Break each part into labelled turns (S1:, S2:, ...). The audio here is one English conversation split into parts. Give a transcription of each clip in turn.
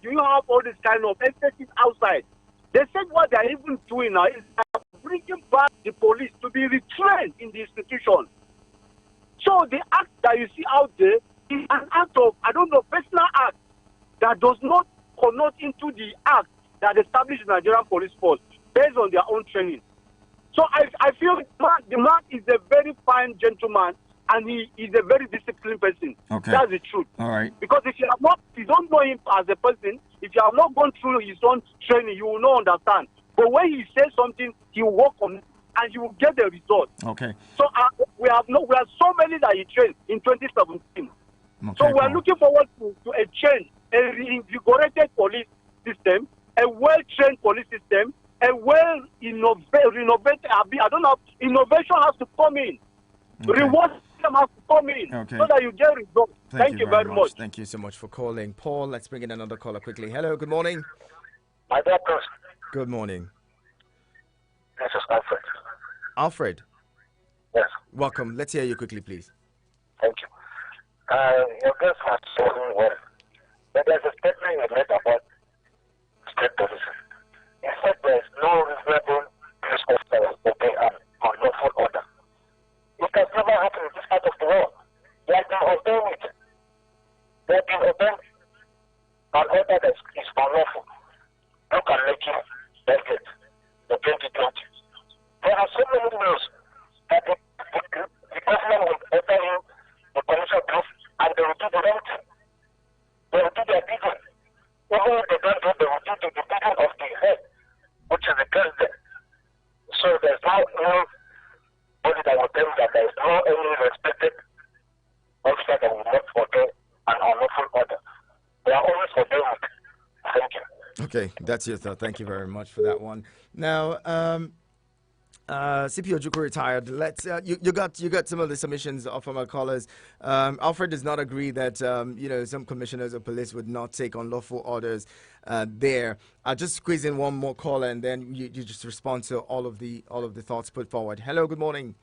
S1: do you have all this kind of emphasis outside? They said what they are even doing now is bringing back the police to be retrained in the institution. So the act that you see out there is an act of, I don't know, personal act that does not connote into the act that established the Nigerian police force based on their own training. So I feel the man is a very fine gentleman, and he is a very disciplined person.
S2: Okay.
S1: That's the truth.
S2: All right.
S1: Because if you don't know him as a person, if you have not gone through his own training, you will not understand. But when he says something, he will work on it, and you will get the result.
S2: Okay.
S1: So we have so many that he trained in 2017.
S2: Okay,
S1: so we are looking forward to a change, a reinvigorated police system, a well-trained police system, a renovated. I don't know. Innovation has to come in.
S2: Okay.
S1: Reward system has to come in so that you get results. Thank you very much.
S2: Thank you so much for calling. Paul, let's bring in another caller quickly. Hello, good morning.
S3: My doctor.
S2: Good morning.
S3: This is Alfred.
S2: Alfred.
S3: Yes.
S2: Welcome. Let's hear you quickly, please.
S3: Thank you. Your guest has spoken well. But there's a statement you made about state police. In fact, there is no reasonable police officer that obey an unlawful order. It has never happened in this part of the world. They have been obeying it. They have been obeying an order that is unlawful. Look at Lekki, Belgate, the 2020. There are so many rules that the government will order you the commission proof, and they will do the right thing. They will do their digging. Even if they don't do, they will do the digging of the head, which is the president. So there's no body that will tell you that there is no any respected officer that will not obey an unlawful order. They are always obeying it. Thank you.
S2: Okay, that's your thought. Thank you very much for that one. Now, CP Ojukwu retired. Let's you got some of the submissions from our callers. Alfred does not agree that some commissioners of police would not take unlawful orders there. I'll just squeeze in one more caller, and then you just respond to all of the thoughts put forward. Hello, good morning.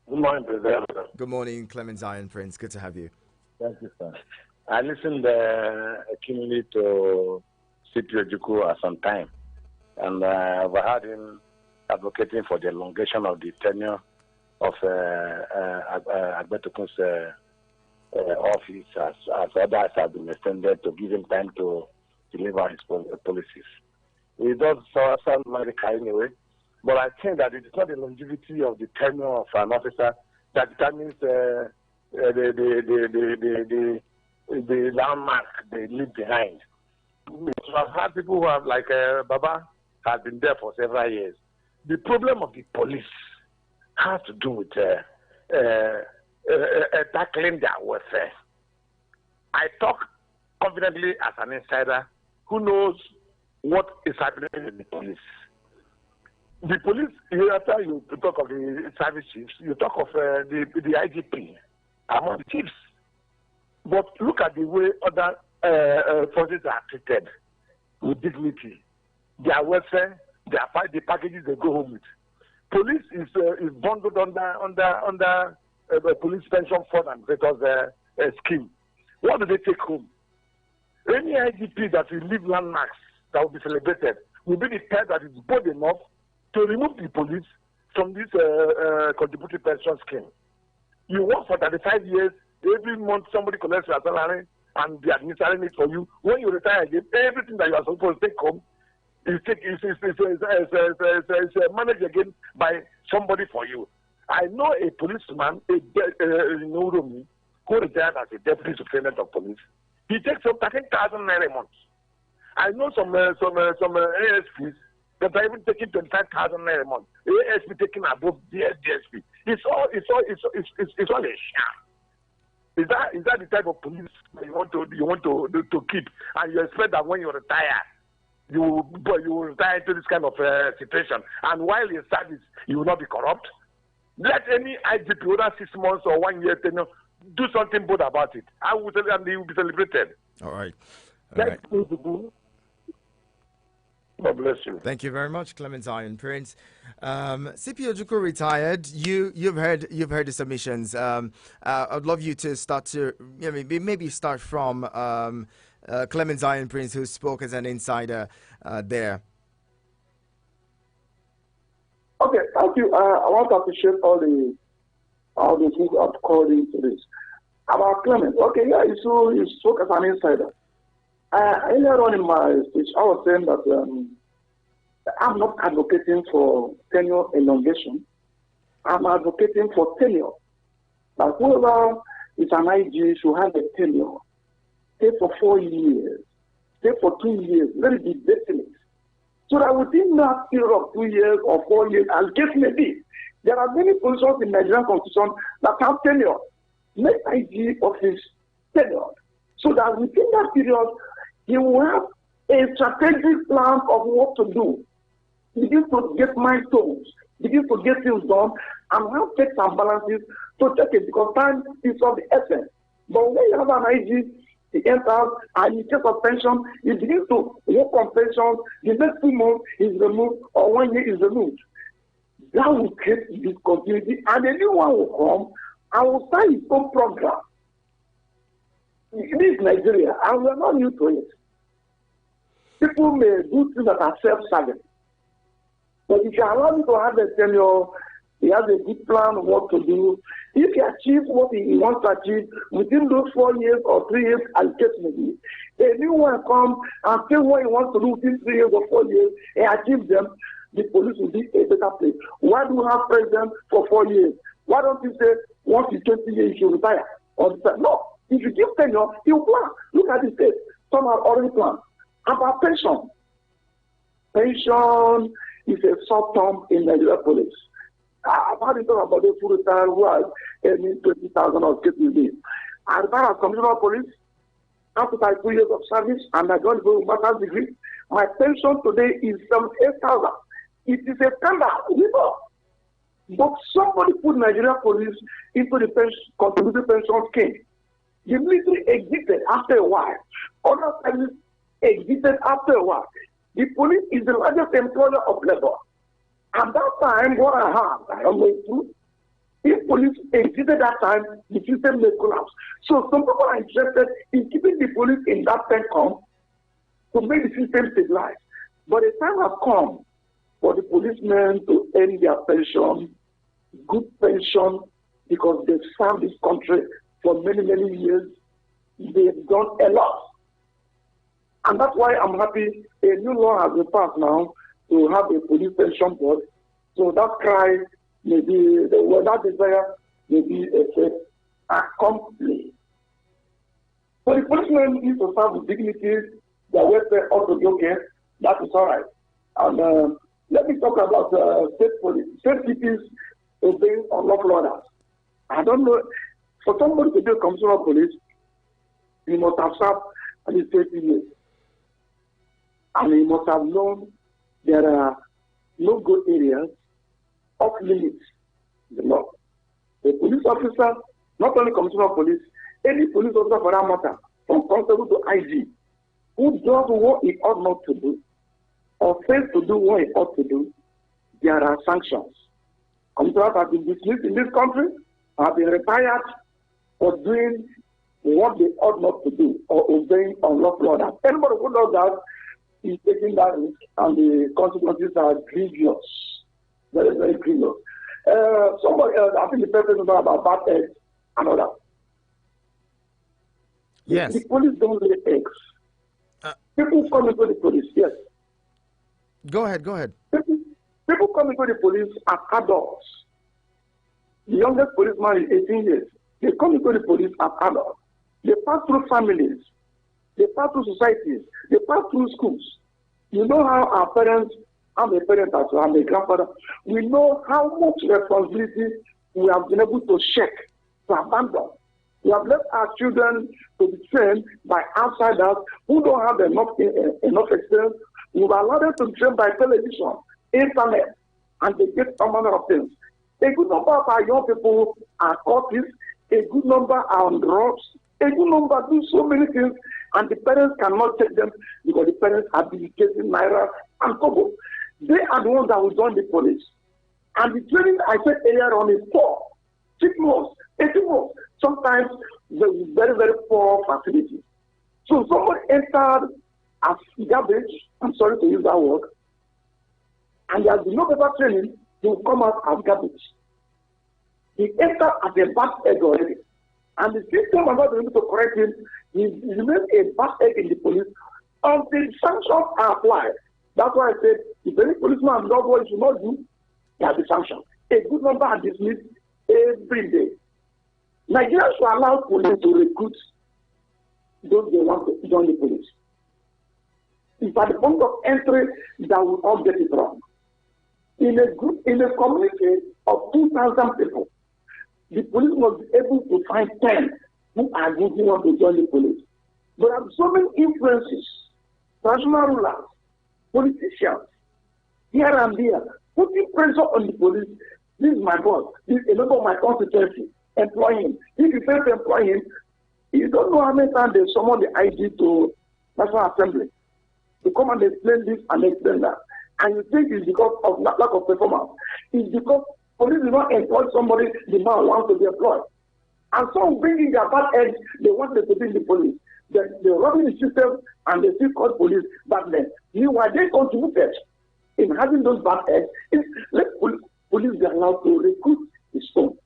S4: Good morning, President.
S2: Good morning, Clement Zion Prince. Good to have you.
S4: Thank you, sir. I listened keenly to CP Ojukwu at some time, and I've heard him advocating for the elongation of the tenure of Agbetokun's office as others have been extended to give him time to deliver his policies. It does sound radical anyway, but I think that it is not the longevity of the tenure of an officer that determines the landmark they leave behind. I've had people who have, like Baba, has been there for several years. The problem of the police has to do with tackling their welfare. I talk confidently as an insider who knows what is happening in the police. The police, after you talk of the service chiefs, you talk of the IGP among the chiefs. But look at the way other forces are treated with dignity. Their welfare, the packages they go home with. Police is bundled under police pension fund and creditors scheme. What do they take home? Any IGP that will leave landmarks that will be celebrated will be the type that is bold enough to remove the police from this contributory pension scheme. You work for 35 years, every month somebody collects your salary and they are administering it for you. When you retire again, everything that you are supposed to take home is managed again by somebody for you. I know a policeman, who retired as a deputy superintendent of police. He takes some 13,000 naira a month. I know some ASPs that are even taking 25,000 naira a month. ASP taking above DSP. It's all a sham. Is that the type of police you want to keep, and you expect that when you retire, you will retire into this kind of situation, and while in service you will not be corrupt? Let any IGP, whether 6 months or 1 year tenure, do something good about it. And they will be celebrated.
S2: All right.
S4: God bless you.
S2: Thank you very much, Clement Zion Prince. CP Ojukwu retired. You've heard the submissions. I'd love you to start to maybe start from Clement Zion Prince, who spoke as an insider there.
S5: Okay, thank you. I want to appreciate all the things that have called into this. About Clement, okay, yeah, you spoke as an insider. Earlier on in my speech, I was saying that I'm not advocating for tenure elongation. I'm advocating for tenure. That whoever is an IG should have a tenure. Stay for 4 years. Stay for 2 years. Let it be definite. So that within that period of 2 years or 4 years, as case may be, there are many positions in Nigerian Constitution that have tenure. Make IG office tenure. So that within that period, he will have a strategic plan of what to do. Begin to get milestones, begin to get things done, and have checks and balances to check it, because time is of the essence. But when you have an IG, he enters and he takes a pension, he begins to work on pension, the next 2 months is removed, or 1 year is removed. That will create discontinuity, and a new one will come and will start his own program. This is Nigeria, and we are not new to it. People may do things that are self-serving. But if you allow me to have a tenure, he has a good plan of what to do. If he achieves what he wants to achieve within those 4 years or 3 years, I'll get maybe. A new one comes and say what he wants to do within 3 years or 4 years and achieve them, the police will be a better place. Why do we have president for 4 years? Why don't you say once he's 20 years, he should retire? Or no, if you give tenure, he'll plan. Look at the state. Some have already planned. About pension. Pension is a short term in Nigeria police. I've had to talk about the full retire who are earning 20,000 or 50,000. I retired as commissioner of police after 2 years of service, and I got a master's degree. My pension today is 78,000. It is a scandal. But somebody put Nigeria police into the contributory pension scheme. The military exited after a while. Other services exited after a while. The police is the largest employer of labor. At that time, what I have, I am going through, if police exited that time, the system may collapse. So some people are interested in keeping the police in that PENCOM to make the system stabilize. But the time has come for the policemen to earn their pension, good pension, because they've served this country for many, many years. They've done a lot. And that's why I'm happy a new law has been passed now to have a police pension board. So that cry may be, that desire may be a faith accomplished. So the policemen need to serve with dignity, their welfare ought to be okay. That is all right. And let me talk about state police. State cities obeying unlawful orders. I don't know, for somebody to be a commissioner of police, he must have served at least 30 years. And he must have known there are no-go areas off limits in the law. A police officer, not only commissioner of police, any police officer for that matter, from constable to IG, who does what he ought not to do, or fails to do what he ought to do, there are sanctions. Commissioners have been dismissed in this country, have been retired for doing what they ought not to do, or obeying unlawful orders. Anybody who does that is taking that risk, and the consequences are grievous. Very, very grievous. Somebody else, I think the person about bad eggs and all that.
S2: Yes.
S5: The police don't lay eggs. People come into the police, yes.
S2: Go ahead.
S5: People come into the police as adults. The youngest policeman is 18 years. They come into the police as adults. They pass through families. They pass through societies. They pass through schools. You know how our parents, I'm a parent as well, I'm a grandfather. We know how much responsibility we have been able to shake, to abandon. We have left our children to be trained by outsiders who don't have enough experience. We've allowed them to be trained by television, internet, and they get some manner of things. A good number of our young people are cultists. A good number are on drugs. A good number do so many things, and the parents cannot take them because the parents are dedicating Naira and Kobo. They are the ones that will join the police. And the training I said earlier on is poor. 6 months, 18 months. Sometimes there is very, very poor facilities. So somebody entered as garbage, I'm sorry to use that word, and there has been no paper training, he will come out as garbage. He entered as a bad egg already. And the system are not able to correct him. He remains a bad egg in the police until sanctions are applied. That's why I said, if any policeman does what he should not do, he has the sanction. A good number are dismissed every day. Nigerians should allow police to recruit those they want to join the police. It's at the point of entry that we all get it wrong. In a group, in a community of 2,000 people, the police must be able to find 10 who are good who want to join the police. But there are so many influences, national rulers, politicians, here and there, putting pressure on the police. This is my boss. This is a member of my constituency. Employ him. If you fail to employ him, you don't know how many times they summon the IG to National Assembly to come and explain this and explain that. And you think it's because of lack of performance. It's because police do not employ somebody the man wants to be employed. And some bringing their bad eggs, they want them to be in the police. They're robbing the system and they still call police back then. Meanwhile, they contributed in having those bad eggs. Let police be allowed to recruit his own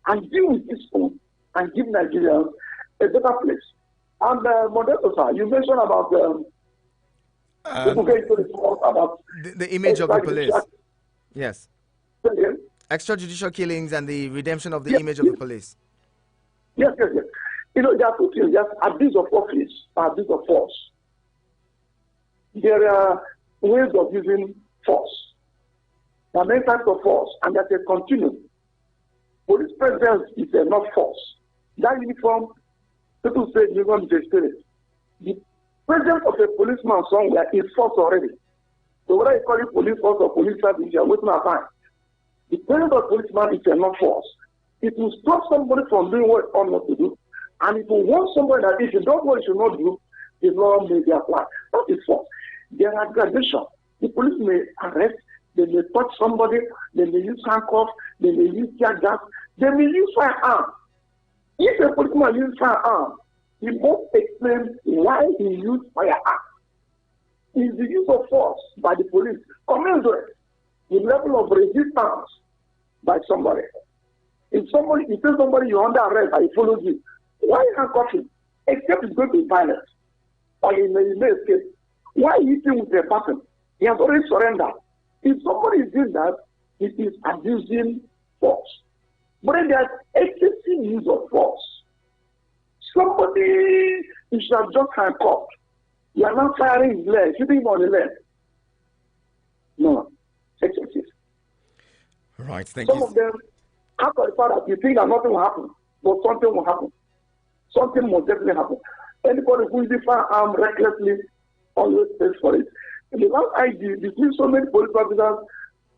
S5: and deal with his own and give Nigerians a better place. And Moderator, sir, you mentioned about
S2: the image of the police. Yes.
S5: Again?
S2: Extrajudicial killings and the redemption of the image of the police.
S5: Yes. You know, there are two things. There's abuse of office, abuse of force. There are ways of using force. There are many types of force, and there's a continuum. Police presence is not force. That uniform, people say uniform is a spirit. The presence of a policeman somewhere is force already. So whether you call it police force or police service, you're wasting our time. The presence of a policeman is not force. It will stop somebody from doing what it ought not to do. And it will warn somebody that if you don't what you should not do, the law may be applied. That is force. There are gradations. The police may arrest, they may touch somebody, they may use handcuffs, they may use tear gas, they may use firearm. If a policeman uses firearm, he must explain why he used firearm. Is the use of force by the police commensurate with the level of resistance by somebody? If you tell somebody you're under arrest and he follows you, why handcuff him? Except it's going to be violent. Or he may escape. Why hit him with a button? He has already surrendered. If somebody is doing that, it is abusing force. But then there's excessive use of force. Somebody you should have just handcuffed. You are not firing his leg, shooting him on the leg. No, excessive.
S2: Right, thank you.
S5: Some of them, after the fact that you think that nothing will happen, but something will happen. Something must definitely happen. Anybody who uses firearm recklessly always pays for it. In the last IG, between so many police officers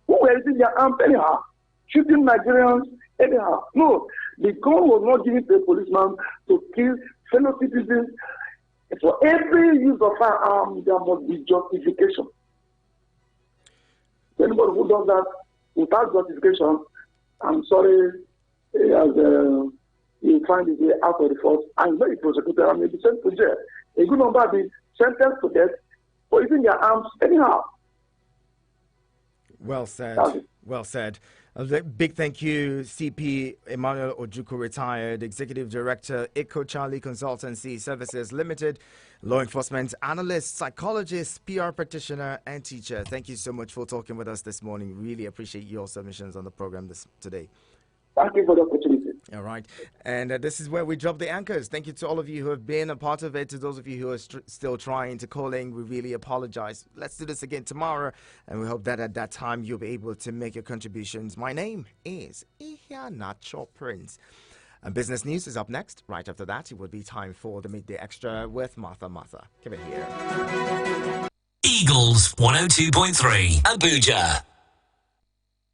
S5: who were using their arms anyhow, shooting Nigerians anyhow. No, the gun was not given to a policeman to kill fellow citizens. For every use of firearm, there must be justification. Anybody who does that without justification, I'm sorry, you find his way out of the force and very prosecuted and may be sent to jail. A good number will be sentenced to death for using their arms anyhow.
S2: Well said. Well said. A big thank you, CP Emmanuel Ojukwu, retired Executive Director, Echo Charlie Consultancy Services Limited, law enforcement analyst, psychologist, PR practitioner, and teacher. Thank you so much for talking with us this morning. Really appreciate your submissions on the program today.
S5: Thank you for the opportunity.
S2: All right. And this is where we drop the anchors. Thank you to all of you who have been a part of it. To those of you who are still trying to call in, we really apologize. Let's do this again tomorrow. And we hope that at that time you'll be able to make your contributions. My name is Ihanacho Prince. And business news is up next. Right after that, it will be time for the Midday Extra with Martha. Keep it here.
S6: Eagles 102.3 Abuja.